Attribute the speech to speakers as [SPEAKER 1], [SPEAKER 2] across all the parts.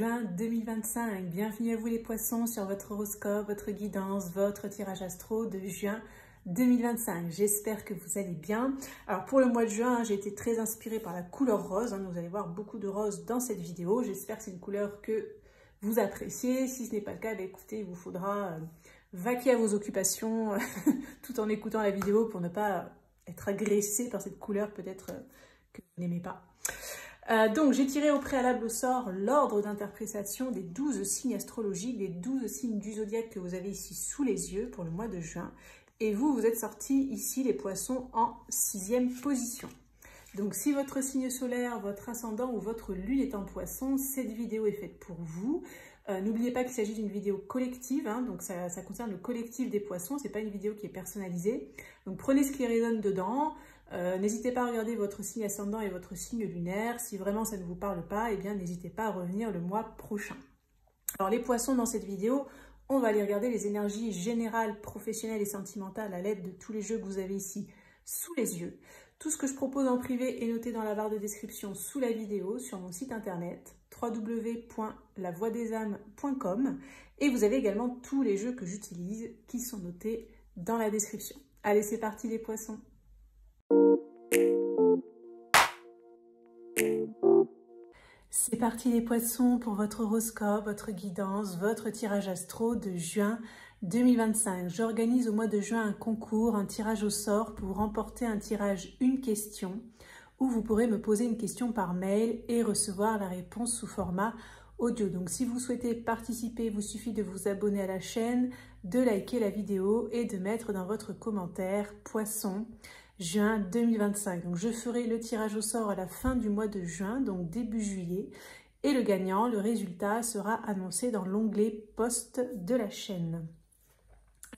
[SPEAKER 1] juin 2025. Bienvenue à vous les poissons sur votre horoscope, votre guidance, votre tirage astro de juin 2025. J'espère que vous allez bien. Alors pour le mois de juin, j'ai été très inspirée par la couleur rose. Vous allez voir beaucoup de rose dans cette vidéo. J'espère que c'est une couleur que vous appréciez. Si ce n'est pas le cas, écoutez, il vous faudra vaquer à vos occupations tout en écoutant la vidéo pour ne pas être agressé par cette couleur peut-être que vous n'aimez pas. Donc j'ai tiré au préalable au sort l'ordre d'interprétation des 12 signes astrologiques, des 12 signes du zodiaque que vous avez ici sous les yeux pour le mois de juin. Et vous, vous êtes sortis ici les poissons en 6e position. Donc si votre signe solaire, votre ascendant ou votre lune est en poisson, cette vidéo est faite pour vous. N'oubliez pas qu'il s'agit d'une vidéo collective, donc ça concerne le collectif des poissons, c'est pas une vidéo qui est personnalisée. Donc prenez ce qui résonne dedans. N'hésitez pas à regarder votre signe ascendant et votre signe lunaire. Si vraiment ça ne vous parle pas, eh bien n'hésitez pas à revenir le mois prochain. Alors les poissons, dans cette vidéo, on va aller regarder les énergies générales, professionnelles et sentimentales à l'aide de tous les jeux que vous avez ici sous les yeux. Tout ce que je propose en privé est noté dans la barre de description sous la vidéo sur mon site internet www.lavoidesâmes.com et vous avez également tous les jeux que j'utilise qui sont notés dans la description. Allez, c'est parti les poissons! C'est parti les poissons pour votre horoscope, votre guidance, votre tirage astro de juin 2025. J'organise au mois de juin un concours, un tirage au sort pour remporter un tirage une question où vous pourrez me poser une question par mail et recevoir la réponse sous format audio. Donc si vous souhaitez participer, il vous suffit de vous abonner à la chaîne, de liker la vidéo et de mettre dans votre commentaire poisson juin 2025. Donc je ferai le tirage au sort à la fin du mois de juin, donc début juillet. Et le gagnant, le résultat sera annoncé dans l'onglet post de la chaîne.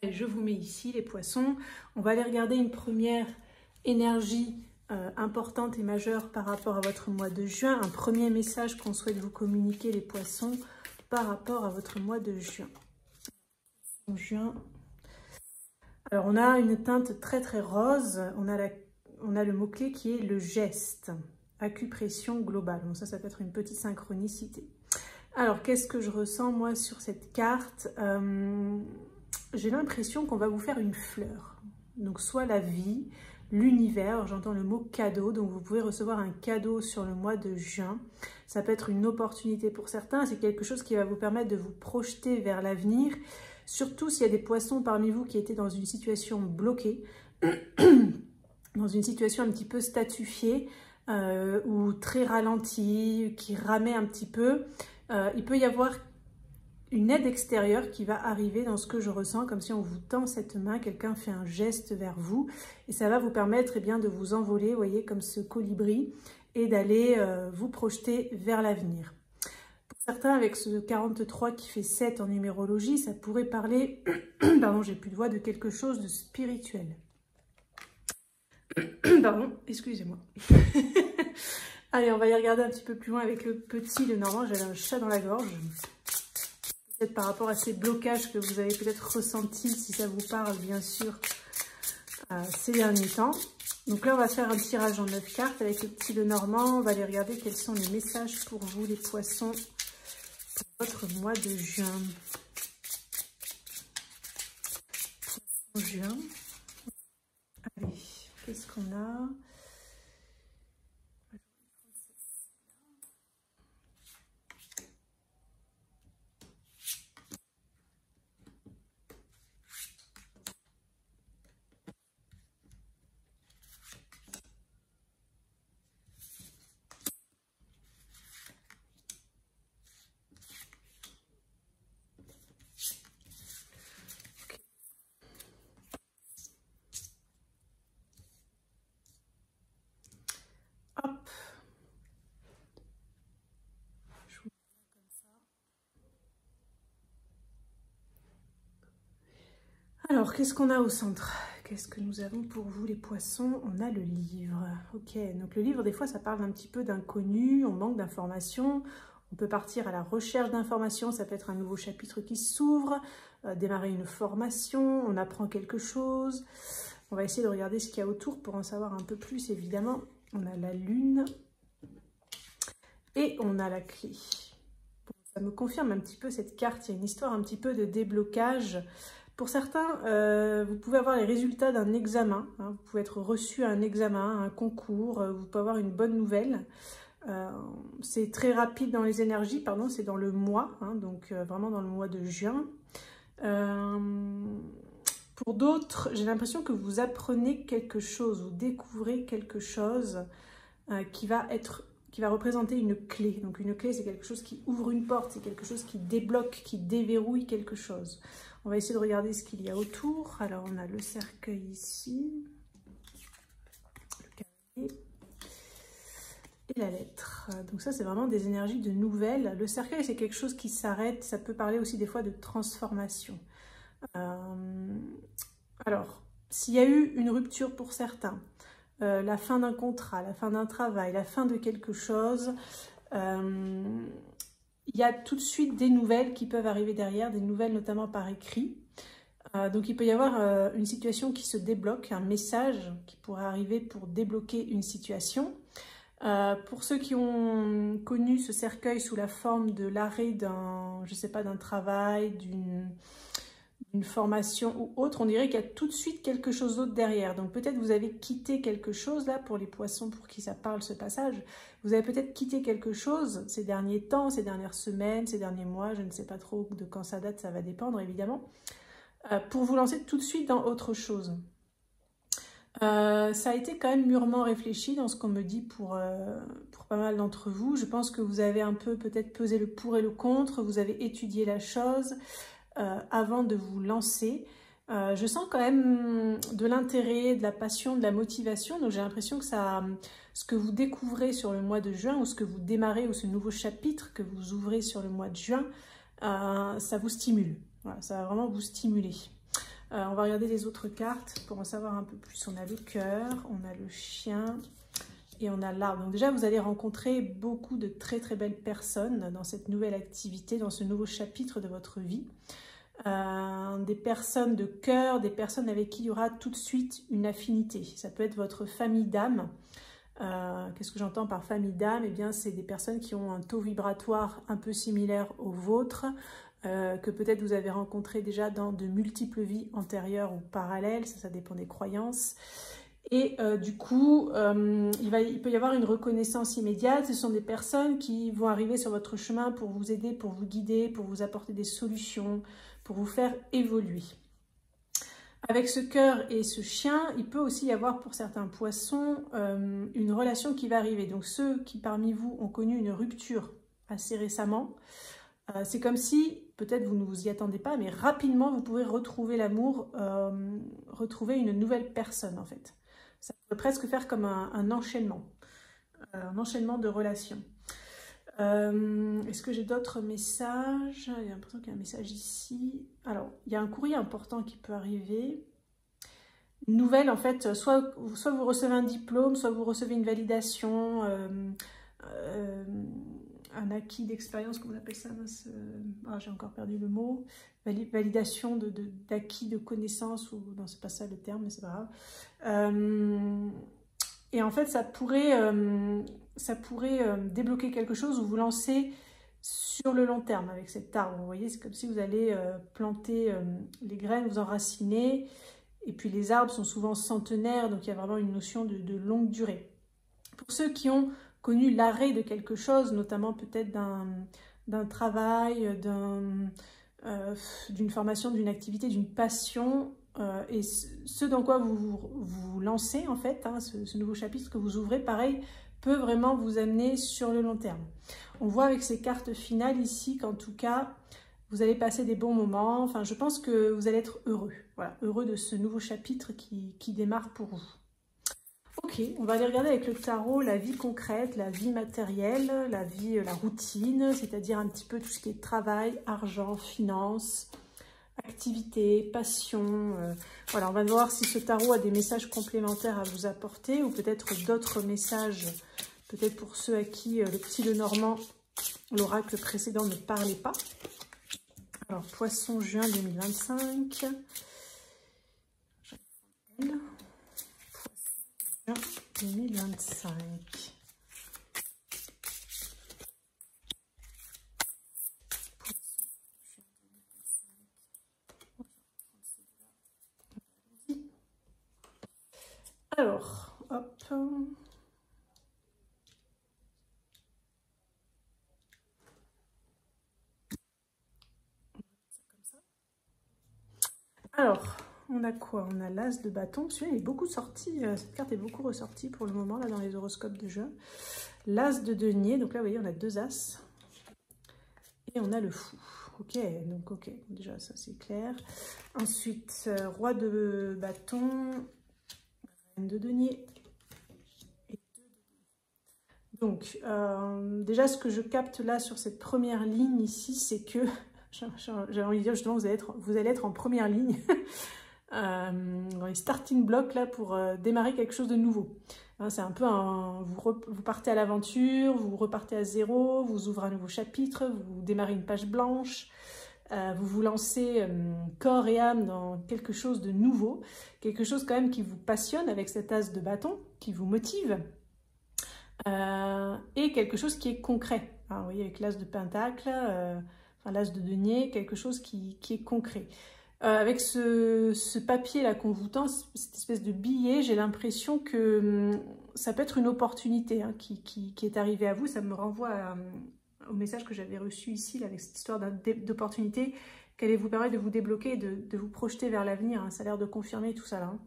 [SPEAKER 1] Et je vous mets ici les poissons. On va aller regarder une première énergie importante et majeure par rapport à votre mois de juin. Un premier message qu'on souhaite vous communiquer les poissons par rapport à votre mois de juin. Alors on a une teinte très rose. On a le mot-clé qui est le geste. Acupression globale. Bon, ça peut être une petite synchronicité. Alors qu'est-ce que je ressens moi sur cette carte? J'ai l'impression qu'on va vous faire une fleur. Donc soit la vie, l'univers, j'entends le mot cadeau, donc vous pouvez recevoir un cadeau sur le mois de juin. Ça peut être une opportunité pour certains, c'est quelque chose qui va vous permettre de vous projeter vers l'avenir, surtout s'il y a des poissons parmi vous qui étaient dans une situation bloquée, dans une situation un petit peu statufiée, ou très ralentie, qui ramait un petit peu. Il peut y avoir une aide extérieure qui va arriver dans ce que je ressens, comme si on vous tend cette main, quelqu'un fait un geste vers vous, et ça va vous permettre bien de vous envoler, vous voyez, comme ce colibri, et d'aller vous projeter vers l'avenir. Pour certains, avec ce 43 qui fait 7 en numérologie, ça pourrait parler, pardon, j'ai plus de voix, de quelque chose de spirituel. Pardon, excusez-moi. Allez, on va y regarder un petit peu plus loin avec le petit, le normand. J'avais un chat dans la gorge. Peut-être par rapport à ces blocages que vous avez peut-être ressentis, si ça vous parle, bien sûr, ces derniers temps. Donc là, on va faire un tirage en 9 cartes avec le petit, le normand. On va aller regarder quels sont les messages pour vous, les poissons, pour votre mois de juin. Juin. Allez, qu'est-ce qu'on a? Alors, qu'est-ce qu'on a au centre? Qu'est-ce que nous avons pour vous, les poissons? On a le livre. Ok, donc le livre, des fois, ça parle un petit peu d'inconnu, on manque d'informations. On peut partir à la recherche d'informations, ça peut être un nouveau chapitre qui s'ouvre, démarrer une formation, on apprend quelque chose. On va essayer de regarder ce qu'il y a autour pour en savoir un peu plus, évidemment. On a la lune et on a la clé. Pour Ça me confirme un petit peu cette carte. Il y a une histoire un petit peu de déblocage. Pour certains, vous pouvez avoir les résultats d'un examen. Hein, vous pouvez être reçu à un examen, à un concours. Vous pouvez avoir une bonne nouvelle. C'est très rapide dans les énergies, pardon, c'est dans le mois, hein, donc vraiment dans le mois de juin. Pour d'autres, j'ai l'impression que vous apprenez quelque chose, vous découvrez quelque chose qui va représenter une clé. Donc une clé, c'est quelque chose qui ouvre une porte, c'est quelque chose qui débloque, qui déverrouille quelque chose. On va essayer de regarder ce qu'il y a autour. Alors on a le cercueil ici, le cavalier et la lettre. Donc ça, c'est vraiment des énergies de nouvelles. Le cercueil, c'est quelque chose qui s'arrête. Ça peut parler aussi des fois de transformation. Alors, s'il y a eu une rupture pour certains, la fin d'un contrat, la fin d'un travail, la fin de quelque chose, il y a tout de suite des nouvelles qui peuvent arriver derrière, des nouvelles notamment par écrit. Donc il peut y avoir une situation qui se débloque, un message qui pourrait arriver pour débloquer une situation. Pour ceux qui ont connu ce cercueil sous la forme de l'arrêt d'un, je sais pas, d'un travail, d'une formation ou autre, on dirait qu'il y a tout de suite quelque chose d'autre derrière. Donc peut-être vous avez quitté quelque chose, là, pour les poissons pour qui ça parle ce passage, vous avez peut-être quitté quelque chose ces derniers temps, ces dernières semaines, ces derniers mois, je ne sais pas trop de quand ça date, ça va dépendre évidemment, pour vous lancer tout de suite dans autre chose. Ça a été quand même mûrement réfléchi dans ce qu'on me dit pour pas mal d'entre vous. Je pense que vous avez un peu peut-être pesé le pour et le contre, vous avez étudié la chose avant de vous lancer. Je sens quand même de l'intérêt, de la passion, de la motivation. Donc j'ai l'impression que ce que vous découvrez sur le mois de juin ou ce que vous démarrez ou ce nouveau chapitre que vous ouvrez sur le mois de juin, ça vous stimule. Voilà, ça va vraiment vous stimuler. On va regarder les autres cartes pour en savoir un peu plus. On a le cœur, on a le chien et on a l'arbre. Donc déjà, vous allez rencontrer beaucoup de très très belles personnes dans cette nouvelle activité, dans ce nouveau chapitre de votre vie. Des personnes de cœur, des personnes avec qui il y aura tout de suite une affinité. Ça peut être votre famille d'âme. Qu'est-ce que j'entends par famille d'âme? Eh bien, c'est des personnes qui ont un taux vibratoire un peu similaire au vôtre, que peut-être vous avez rencontré déjà dans de multiples vies antérieures ou parallèles, ça dépend des croyances. Et du coup, il peut y avoir une reconnaissance immédiate. Ce sont des personnes qui vont arriver sur votre chemin pour vous aider, pour vous guider, pour vous apporter des solutions, pour vous faire évoluer. Avec ce cœur et ce chien, il peut aussi y avoir pour certains poissons une relation qui va arriver. Donc ceux qui parmi vous ont connu une rupture assez récemment, c'est comme si, peut-être vous ne vous y attendez pas, mais rapidement vous pouvez retrouver l'amour, retrouver une nouvelle personne en fait. Ça peut presque faire comme un enchaînement de relations. Est-ce que j'ai d'autres messages? J'ai l'impression qu'il y a un message ici. Alors, il y a un courrier important qui peut arriver. Une nouvelle, en fait, soit vous recevez un diplôme, soit vous recevez une validation, un acquis d'expérience, comment on appelle ça? J'ai encore perdu le mot. Validation d'acquis de connaissances, ou non, c'est pas ça le terme, mais c'est pas grave. Et en fait, ça pourrait débloquer quelque chose ou vous lancer sur le long terme avec cet arbre. Vous voyez, c'est comme si vous allez planter les graines, vous enraciner. Et puis les arbres sont souvent centenaires, donc il y a vraiment une notion de longue durée. Pour ceux qui ont connu l'arrêt de quelque chose, notamment peut-être d'un travail, d'une formation, d'une activité, d'une passion, et ce dans quoi vous lancez en fait, hein, ce nouveau chapitre que vous ouvrez, pareil, peut vraiment vous amener sur le long terme. On voit avec ces cartes finales ici qu'en tout cas, vous allez passer des bons moments. Enfin, je pense que vous allez être heureux. Voilà, heureux de ce nouveau chapitre qui démarre pour vous. Ok, on va aller regarder avec le tarot la vie concrète, la vie matérielle, la routine, c'est-à-dire un petit peu tout ce qui est travail, argent, finances, activité, passion. Voilà, on va voir si ce tarot a des messages complémentaires à vous apporter ou peut-être d'autres messages, peut-être pour ceux à qui le petit Lenormand, l'oracle précédent, ne parlait pas. Alors, Poisson, juin 2025. Poisson, juin 2025. Alors, hop. Alors, on a quoi? On a l'as de bâton. Celui-là, il est beaucoup sorti. Cette carte est beaucoup ressortie pour le moment, là, dans les horoscopes de jeu. L'as de denier. Donc là, vous voyez, on a 2 as. Et on a le fou. Ok, donc ok. Déjà, ça, c'est clair. Ensuite, roi de bâton. Reine de denier. Donc, déjà, ce que je capte là sur cette première ligne ici, c'est que, j'ai envie de dire justement, vous allez être en première ligne, dans les starting blocks là, pour démarrer quelque chose de nouveau. Hein, c'est un peu vous partez à l'aventure, vous repartez à zéro, vous ouvrez un nouveau chapitre, vous démarrez une page blanche, vous vous lancez corps et âme dans quelque chose de nouveau, quelque chose quand même qui vous passionne avec cet as de bâton, qui vous motive. Et quelque chose qui est concret. Hein, vous voyez, avec l'as de pentacle, enfin l'as de denier, quelque chose qui est concret. Avec ce papier-là qu'on vous tend, cette espèce de billet, j'ai l'impression que ça peut être une opportunité hein, qui est arrivée à vous. Ça me renvoie au message que j'avais reçu ici, là, avec cette histoire d'opportunité qui allait vous permettre de vous débloquer, de vous projeter vers l'avenir. Hein. Ça a l'air de confirmer tout ça là. Hein.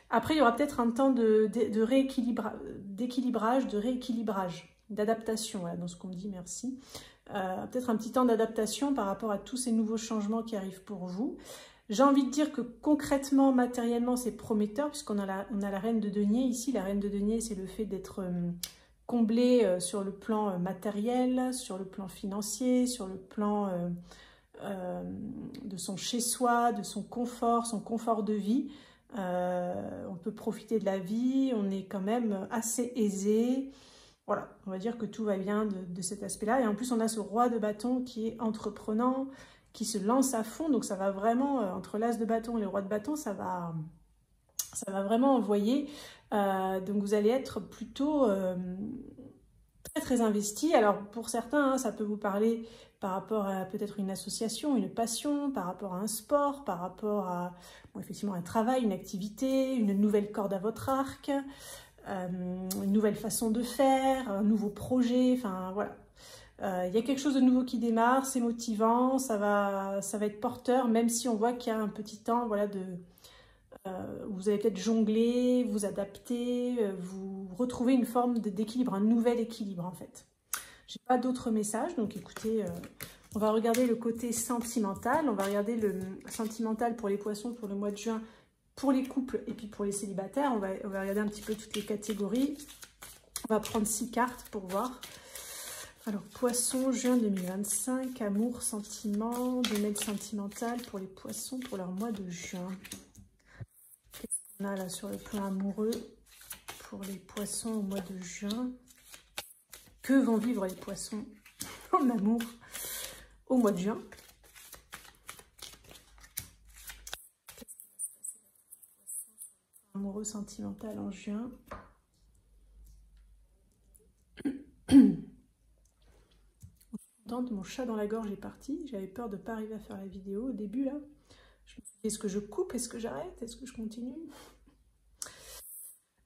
[SPEAKER 1] Après, il y aura peut-être un temps d'équilibrage, de rééquilibrage, d'adaptation, voilà, dans ce qu'on me dit, merci. Peut-être un petit temps d'adaptation par rapport à tous ces nouveaux changements qui arrivent pour vous. J'ai envie de dire que concrètement, matériellement, c'est prometteur, puisqu'on a la reine de denier ici. La reine de denier, c'est le fait d'être comblé sur le plan matériel, sur le plan financier, sur le plan de son chez-soi, de son confort de vie. On peut profiter de la vie, on est quand même assez aisé. Voilà, on va dire que tout va bien de cet aspect-là. Et en plus, on a ce roi de bâton qui est entreprenant, qui se lance à fond. Donc, ça va vraiment, entre l'as de bâton et le roi de bâton, ça va vraiment envoyer. Donc, vous allez être plutôt très investi. Alors, pour certains, hein, ça peut vous parler par rapport à peut-être une association, une passion, par rapport à un sport, par rapport à bon, effectivement un travail, une activité, une nouvelle corde à votre arc, une nouvelle façon de faire, un nouveau projet, enfin voilà. Il y a quelque chose de nouveau qui démarre, c'est motivant, ça va être porteur, même si on voit qu'il y a un petit temps voilà, vous allez peut-être jongler, vous adapter, vous retrouver une forme d'équilibre, un nouvel équilibre en fait. J'ai pas d'autres messages, donc écoutez, on va regarder le côté sentimental. On va regarder le sentimental pour les poissons pour le mois de juin, pour les couples et puis pour les célibataires. On va regarder un petit peu toutes les catégories. On va prendre 6 cartes pour voir. Alors, poissons, juin 2025, amour, sentiment, domaine sentimental pour les poissons pour leur mois de juin. Qu'est-ce qu'on a là sur le plan amoureux pour les poissons au mois de juin? Que vont vivre les poissons en amour au mois de juin? Qu'est-ce qui va se passer là pour les poissons amoureux sentimental en juin? Mon chat dans la gorge est parti. J'avais peur de ne pas arriver à faire la vidéo au début là. Je me suis dit, est-ce que je coupe? Est-ce que j'arrête? Est-ce que je continue?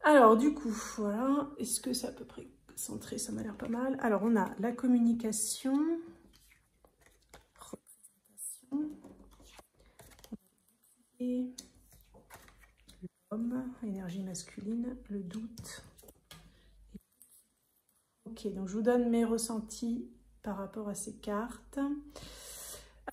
[SPEAKER 1] Alors du coup, voilà. Est-ce que c'est à peu près centré? Ça m'a l'air pas mal. Alors on a la communication, représentation, et l'homme, énergie masculine, le doute. Ok, donc je vous donne mes ressentis par rapport à ces cartes.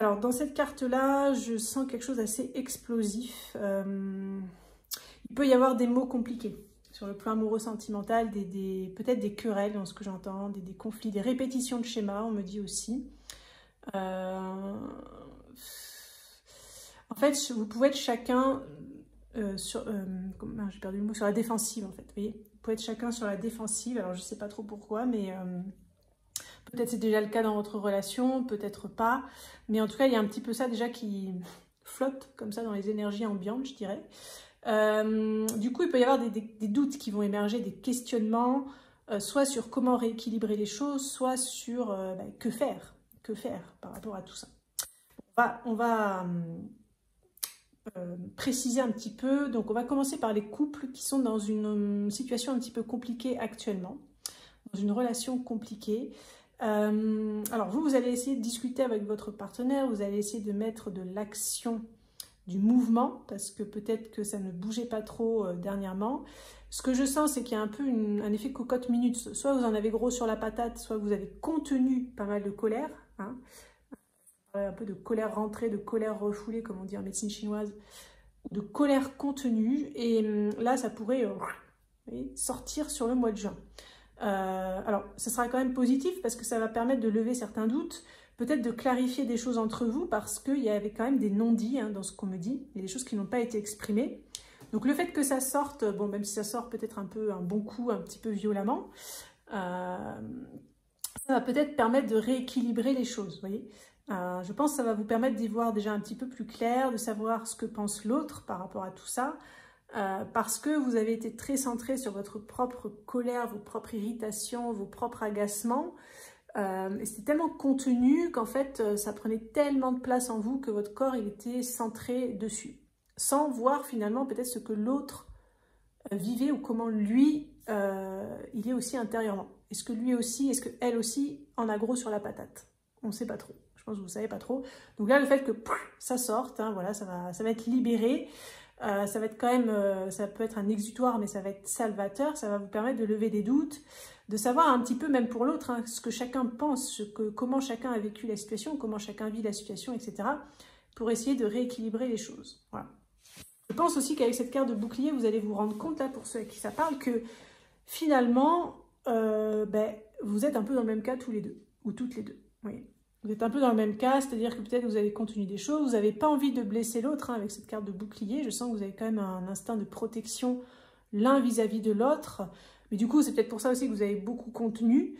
[SPEAKER 1] Alors dans cette carte-là, je sens quelque chose d'assez explosif. Il peut y avoir des mots compliqués. Sur le plan amoureux sentimental, peut-être des querelles dans ce que j'entends, des conflits, des répétitions de schémas, on me dit aussi. En fait, vous pouvez être chacun j'ai perdu le mot, sur la défensive en fait. Vous voyez, vous pouvez être chacun sur la défensive. Alors je ne sais pas trop pourquoi, mais peut-être c'est déjà le cas dans votre relation, peut-être pas. Mais en tout cas, il y a un petit peu ça déjà qui flotte comme ça dans les énergies ambiantes, je dirais. Du coup, il peut y avoir des doutes qui vont émerger, des questionnements, soit sur comment rééquilibrer les choses, soit sur que faire par rapport à tout ça. On va préciser un petit peu. Donc on va commencer par les couples qui sont dans une situation un petit peu compliquée actuellement, dans une relation compliquée. Alors vous allez essayer de discuter avec votre partenaire, vous allez essayer de mettre de l'action, du mouvement, parce que peut-être que ça ne bougeait pas trop dernièrement. Ce que je sens, c'est qu'il y a un peu un effet cocotte-minute. Soit vous en avez gros sur la patate, soit vous avez contenu pas mal de colère. Hein. Un peu de colère rentrée, de colère refoulée, comme on dit en médecine chinoise, de colère contenue. Et là, ça pourrait sortir sur le mois de juin. Alors, ça sera quand même positif parce que ça va permettre de lever certains doutes, peut-être de clarifier des choses entre vous parce qu'il y avait quand même des non-dits dans ce qu'on me dit, il y a des choses qui n'ont pas été exprimées. Donc le fait que ça sorte, bon, même si ça sort peut-être un bon coup, un petit peu violemment, ça va peut-être permettre de rééquilibrer les choses, vous voyez. Je pense que ça va vous permettre d'y voir déjà un petit peu plus clair, de savoir ce que pense l'autre par rapport à tout ça, parce que vous avez été très centré sur votre propre colère, vos propres irritations, vos propres agacements, et c'était tellement contenu qu'en fait ça prenait tellement de place en vous que votre corps il était centré dessus, sans voir finalement peut-être ce que l'autre vivait ou comment lui il est aussi intérieurement. Est-ce que lui aussi, est-ce qu'elle aussi en a gros sur la patate? On ne sait pas trop. Je pense que vous ne savez pas trop. Donc là, le fait que ça sorte, hein, voilà, ça va être libéré. Ça va être quand même, ça peut être un exutoire, mais ça va être salvateur. Ça va vous permettre de lever des doutes, de savoir un petit peu, même pour l'autre, hein, ce que chacun pense, comment chacun a vécu la situation, comment chacun vit la situation, etc. pour essayer de rééquilibrer les choses. Voilà. Je pense aussi qu'avec cette carte de bouclier, vous allez vous rendre compte, là, pour ceux à qui ça parle, que finalement, vous êtes un peu dans le même cas tous les deux, ou toutes les deux. Oui. Vous êtes un peu dans le même cas, c'est-à-dire que peut-être vous avez contenu des choses, vous n'avez pas envie de blesser l'autre avec cette carte de bouclier. Je sens que vous avez quand même un instinct de protection l'un vis-à-vis de l'autre. Mais du coup, c'est peut-être pour ça aussi que vous avez beaucoup contenu.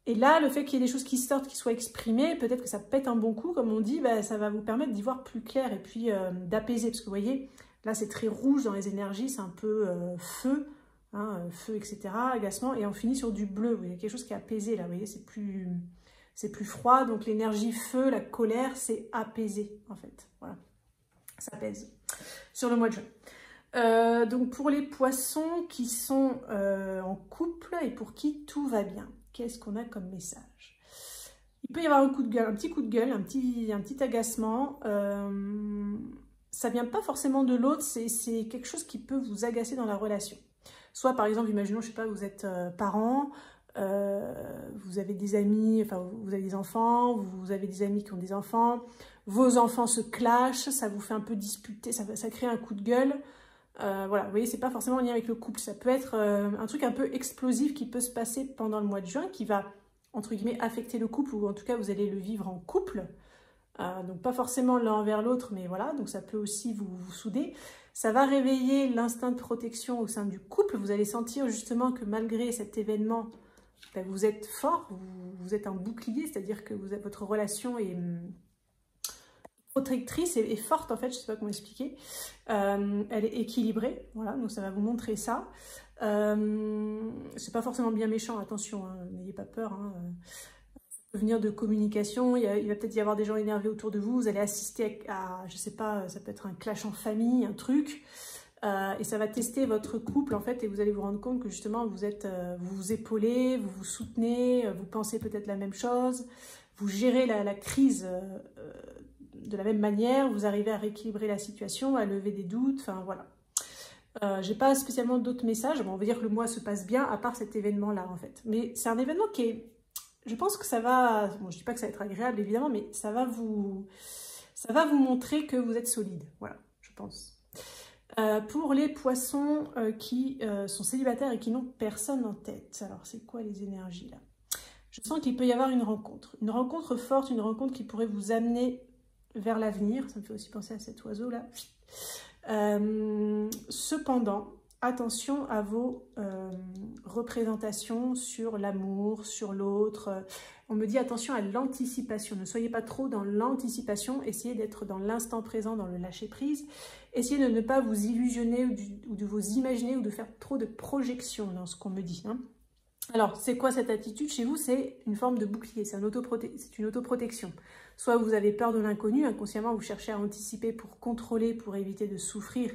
[SPEAKER 1] Et là, le fait qu'il y ait des choses qui sortent, qui soient exprimées, peut-être que ça pète un bon coup, comme on dit, ça va vous permettre d'y voir plus clair et puis d'apaiser. Parce que vous voyez, là, c'est très rouge dans les énergies, c'est un peu feu, hein, feu, etc., agacement. Et on finit sur du bleu, vous voyez, quelque chose qui est apaisé, là, vous voyez, c'est plus froid, donc l'énergie feu, la colère, c'est apaisé, en fait. Voilà, ça apaise sur le mois de juin. Donc pour les poissons qui sont en couple et pour qui tout va bien, qu'est-ce qu'on a comme message? Il peut y avoir un coup de gueule, un petit coup de gueule, un petit agacement. Ça vient pas forcément de l'autre, c'est quelque chose qui peut vous agacer dans la relation. Soit par exemple, imaginons, je sais pas, vous êtes parents, vous avez des amis, enfin vous avez des enfants, vous avez des amis qui ont des enfants, vos enfants se clashent, ça vous fait un peu disputer, ça crée un coup de gueule. Voilà, vous voyez, c'est pas forcément en lien avec le couple, ça peut être un truc un peu explosif qui peut se passer pendant le mois de juin, qui va, entre guillemets, affecter le couple, ou en tout cas vous allez le vivre en couple, donc pas forcément l'un envers l'autre, mais voilà, donc ça peut aussi vous souder. Ça va réveiller l'instinct de protection au sein du couple, vous allez sentir justement que malgré cet événement, vous êtes fort, vous êtes un bouclier, c'est-à-dire que votre relation est protectrice et forte, en fait, je ne sais pas comment expliquer. Elle est équilibrée, voilà, donc ça va vous montrer ça. C'est pas forcément bien méchant, attention, hein, n'ayez pas peur. Hein, ça peut venir de communication, il va peut-être y avoir des gens énervés autour de vous, vous allez assister à, je sais pas, ça peut être un clash en famille, un truc. Et ça va tester votre couple en fait et vous allez vous rendre compte que justement vous vous épaulez, vous vous soutenez, vous pensez peut-être la même chose, vous gérez la crise de la même manière, vous arrivez à rééquilibrer la situation, à lever des doutes, enfin voilà. J'ai pas spécialement d'autres messages, bon, on va dire que le mois se passe bien à part cet événement là en fait. Mais c'est un événement qui est, je pense que ça va, bon je dis pas que ça va être agréable évidemment, mais ça va vous montrer que vous êtes solide, voilà, je pense. Pour les poissons qui sont célibataires et qui n'ont personne en tête. Alors, c'est quoi les énergies là? Je sens qu'il peut y avoir une rencontre forte, une rencontre qui pourrait vous amener vers l'avenir. Ça me fait aussi penser à cet oiseau là. Cependant, attention à vos représentations sur l'amour, sur l'autre. On me dit attention à l'anticipation. Ne soyez pas trop dans l'anticipation. Essayez d'être dans l'instant présent, dans le lâcher-prise. Essayez de ne pas vous illusionner ou de vous imaginer ou de faire trop de projections dans ce qu'on me dit. Hein. Alors, c'est quoi cette attitude chez vous? C'est une forme de bouclier, c'est une autoprotection. Soit vous avez peur de l'inconnu, inconsciemment vous cherchez à anticiper pour contrôler, pour éviter de souffrir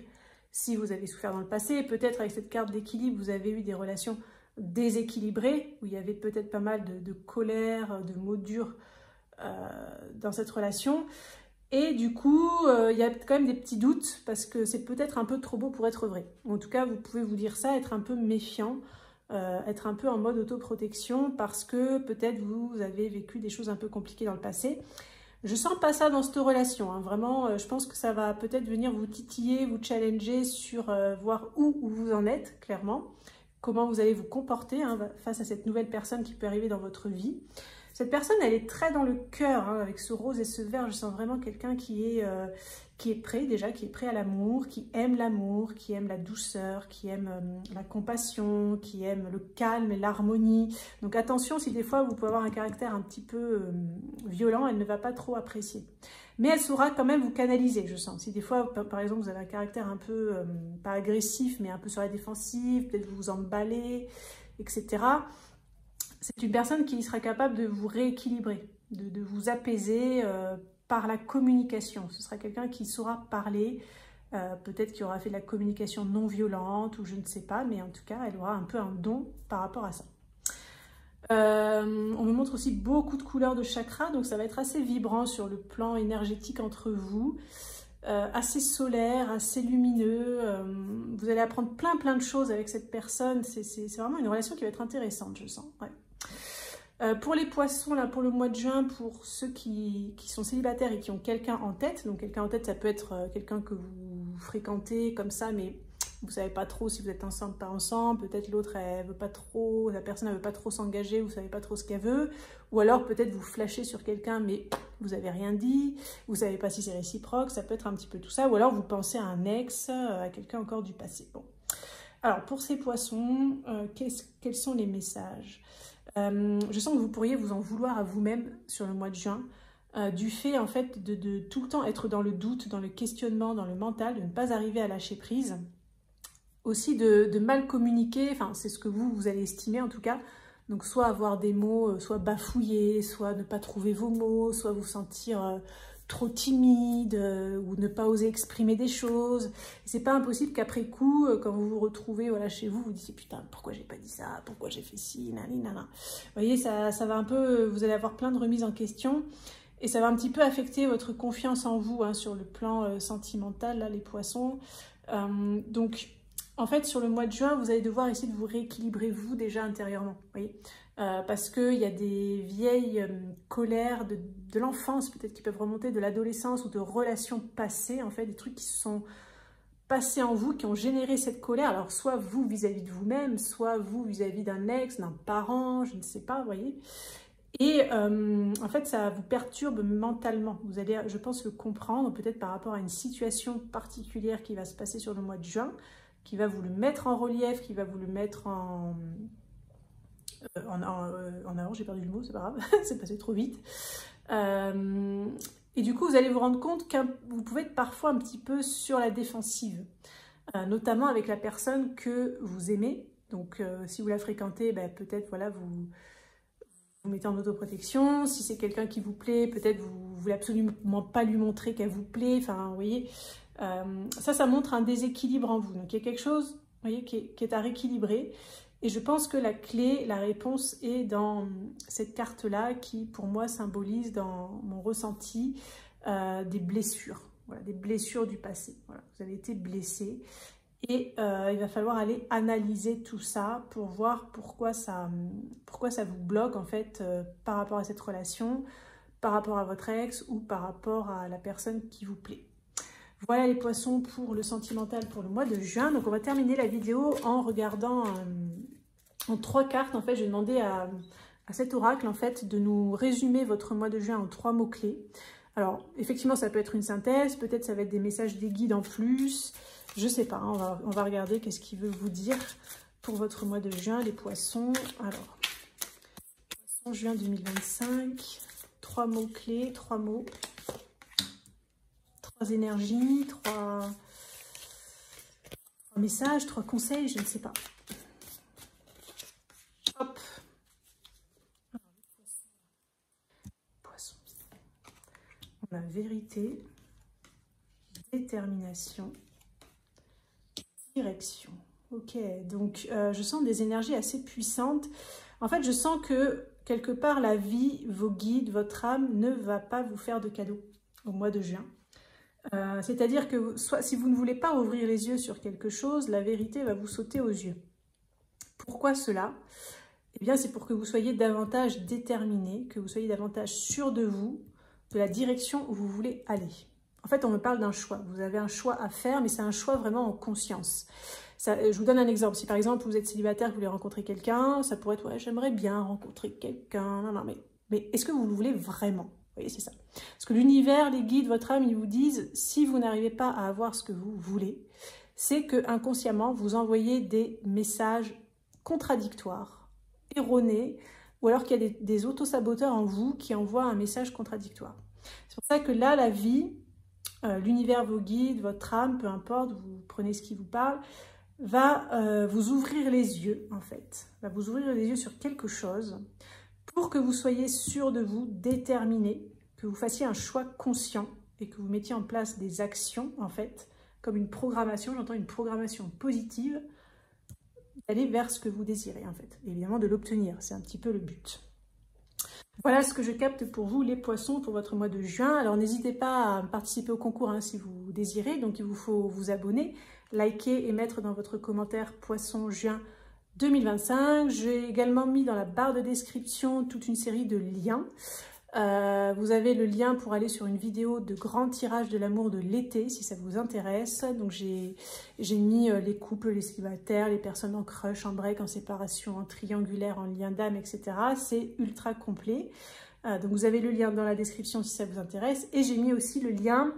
[SPEAKER 1] si vous avez souffert dans le passé. Peut-être avec cette carte d'équilibre, vous avez eu des relations déséquilibrées, où il y avait peut-être pas mal de colère, de mots durs dans cette relation. Et du coup, il y a quand même des petits doutes, parce que c'est peut-être un peu trop beau pour être vrai. En tout cas, vous pouvez vous dire ça, être un peu méfiant, être un peu en mode autoprotection, parce que peut-être vous avez vécu des choses un peu compliquées dans le passé. Je sens pas ça dans cette relation, hein. Vraiment, je pense que ça va peut-être venir vous titiller, vous challenger sur voir où vous en êtes, clairement. Comment vous allez vous comporter face à cette nouvelle personne qui peut arriver dans votre vie. Cette personne, elle est très dans le cœur, hein, avec ce rose et ce vert. Je sens vraiment quelqu'un qui est prêt déjà, qui est prêt à l'amour, qui aime la douceur, qui aime la compassion, qui aime le calme et l'harmonie. Donc attention, si des fois vous pouvez avoir un caractère un petit peu violent, elle ne va pas trop apprécier. Mais elle saura quand même vous canaliser, je sens. Si des fois, par exemple, vous avez un caractère un peu, pas agressif, mais un peu sur la défensive, peut-être vous vous emballez, etc. C'est une personne qui sera capable de vous rééquilibrer, de vous apaiser par la communication. Ce sera quelqu'un qui saura parler, peut-être qui aura fait de la communication non violente ou je ne sais pas, mais en tout cas, elle aura un peu un don par rapport à ça. On me montre aussi beaucoup de couleurs de chakras, donc ça va être assez vibrant sur le plan énergétique entre vous, assez solaire, assez lumineux. Vous allez apprendre plein de choses avec cette personne. C'est vraiment une relation qui va être intéressante, je sens. Ouais. Pour les poissons, là, pour le mois de juin, pour ceux qui sont célibataires et qui ont quelqu'un en tête, donc quelqu'un en tête, ça peut être quelqu'un que vous fréquentez comme ça, mais vous ne savez pas trop si vous êtes ensemble, pas ensemble, peut-être l'autre, elle veut pas trop, la personne, elle veut pas trop s'engager, vous ne savez pas trop ce qu'elle veut, ou alors peut-être vous flashez sur quelqu'un, mais vous n'avez rien dit, vous ne savez pas si c'est réciproque, ça peut être un petit peu tout ça, ou alors vous pensez à un ex, à quelqu'un encore du passé. Bon. Alors, pour ces poissons, quels sont les messages ? Je sens que vous pourriez vous en vouloir à vous-même sur le mois de juin, du fait en fait de tout le temps être dans le doute, dans le questionnement, dans le mental, de ne pas arriver à lâcher prise. Aussi de mal communiquer, enfin c'est ce que vous allez estimer en tout cas. Donc soit avoir des mots, soit bafouiller, soit ne pas trouver vos mots, soit vous sentir trop timide ou ne pas oser exprimer des choses. C'est pas impossible qu'après coup, quand vous vous retrouvez voilà, chez vous, vous disiez putain pourquoi j'ai pas dit ça, pourquoi j'ai fait ci, nanana. Vous voyez, ça va un peu, vous allez avoir plein de remises en question et ça va un petit peu affecter votre confiance en vous hein, sur le plan sentimental, là, les poissons. Donc en fait, sur le mois de juin, vous allez devoir essayer de vous rééquilibrer vous déjà intérieurement, vous voyez. Parce qu'il y a des vieilles colères de l'enfance, peut-être qui peuvent remonter de l'adolescence ou de relations passées, en fait, des trucs qui se sont passés en vous, qui ont généré cette colère. Alors, soit vous vis-à-vis de vous-même, soit vous vis-à-vis d'un ex, d'un parent, je ne sais pas, vous voyez. Et en fait, ça vous perturbe mentalement. Vous allez, je pense, le comprendre, peut-être par rapport à une situation particulière qui va se passer sur le mois de juin, qui va vous le mettre en relief, qui va vous le mettre en avant, j'ai perdu le mot, c'est pas grave, c'est passé trop vite. Et du coup, vous allez vous rendre compte que vous pouvez être parfois un petit peu sur la défensive, notamment avec la personne que vous aimez. Donc, si vous la fréquentez, ben, peut-être voilà, vous mettez en autoprotection. Si c'est quelqu'un qui vous plaît, peut-être vous ne voulez absolument pas lui montrer qu'elle vous plaît. Enfin, vous voyez, ça montre un déséquilibre en vous. Donc, il y a quelque chose, vous voyez, qui est à rééquilibrer. Et je pense que la clé, la réponse est dans cette carte-là qui, pour moi, symbolise dans mon ressenti des blessures. Voilà, des blessures du passé. Voilà, vous avez été blessé. Et il va falloir aller analyser tout ça pour voir pourquoi ça vous bloque, en fait, par rapport à cette relation, par rapport à votre ex ou par rapport à la personne qui vous plaît. Voilà les poissons pour le sentimental pour le mois de juin. Donc on va terminer la vidéo en regardant en 3 cartes. En fait, j'ai demandé à cet oracle en fait, de nous résumer votre mois de juin en 3 mots-clés. Alors effectivement, ça peut être une synthèse, peut-être ça va être des messages des guides en plus. Je sais pas, hein, on va regarder qu'est-ce qu'il veut vous dire pour votre mois de juin, les poissons. Alors, poissons juin 2025, 3 mots-clés, 3 mots. 3 énergies, 3 messages, 3 conseils, je ne sais pas. Hop, vérité, détermination, direction. Ok, donc je sens des énergies assez puissantes. En fait, je sens que quelque part, la vie, vos guides, votre âme ne va pas vous faire de cadeaux au mois de juin. C'est-à-dire que soit, si vous ne voulez pas ouvrir les yeux sur quelque chose, la vérité va vous sauter aux yeux. Pourquoi cela? Eh bien, c'est pour que vous soyez davantage déterminé, que vous soyez davantage sûr de vous, de la direction où vous voulez aller. En fait, on me parle d'un choix. Vous avez un choix à faire, mais c'est un choix vraiment en conscience. Ça, je vous donne un exemple. Si par exemple, vous êtes célibataire, vous voulez rencontrer quelqu'un, ça pourrait être « ouais, j'aimerais bien rencontrer quelqu'un. » Non, mais est-ce que vous le voulez vraiment? Vous voyez, c'est ça. Parce que l'univers, les guides, votre âme, ils vous disent, si vous n'arrivez pas à avoir ce que vous voulez, c'est que inconsciemment, vous envoyez des messages contradictoires, erronés, ou alors qu'il y a des autosaboteurs en vous qui envoient un message contradictoire. C'est pour ça que là, la vie, l'univers, vos guides, votre âme, peu importe, vous prenez ce qui vous parle, va vous ouvrir les yeux, en fait. Va vous ouvrir les yeux sur quelque chose pour que vous soyez sûr de vous, déterminé, que vous fassiez un choix conscient et que vous mettiez en place des actions, en fait, comme une programmation, j'entends une programmation positive, d'aller vers ce que vous désirez, en fait. Et évidemment, de l'obtenir, c'est un petit peu le but. Voilà ce que je capte pour vous, les poissons, pour votre mois de juin. Alors, n'hésitez pas à participer au concours hein, si vous désirez. Donc, il vous faut vous abonner, liker et mettre dans votre commentaire « Poisson juin 2025 ». J'ai également mis dans la barre de description toute une série de liens. Vous avez le lien pour aller sur une vidéo de grand tirage de l'amour de l'été, si ça vous intéresse. Donc, j'ai mis les couples, les célibataires, les personnes en crush, en break, en séparation, en triangulaire, en lien d'âme, etc. C'est ultra complet. Donc, vous avez le lien dans la description si ça vous intéresse. Et j'ai mis aussi le lien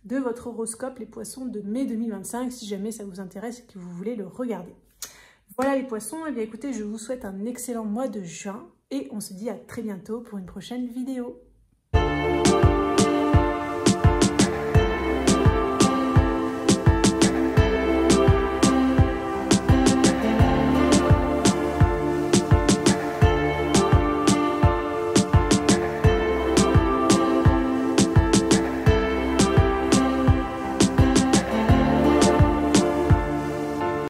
[SPEAKER 1] de votre horoscope, les poissons de mai 2025, si jamais ça vous intéresse et que vous voulez le regarder. Voilà les poissons. Eh bien, écoutez, je vous souhaite un excellent mois de juin. Et on se dit à très bientôt pour une prochaine vidéo.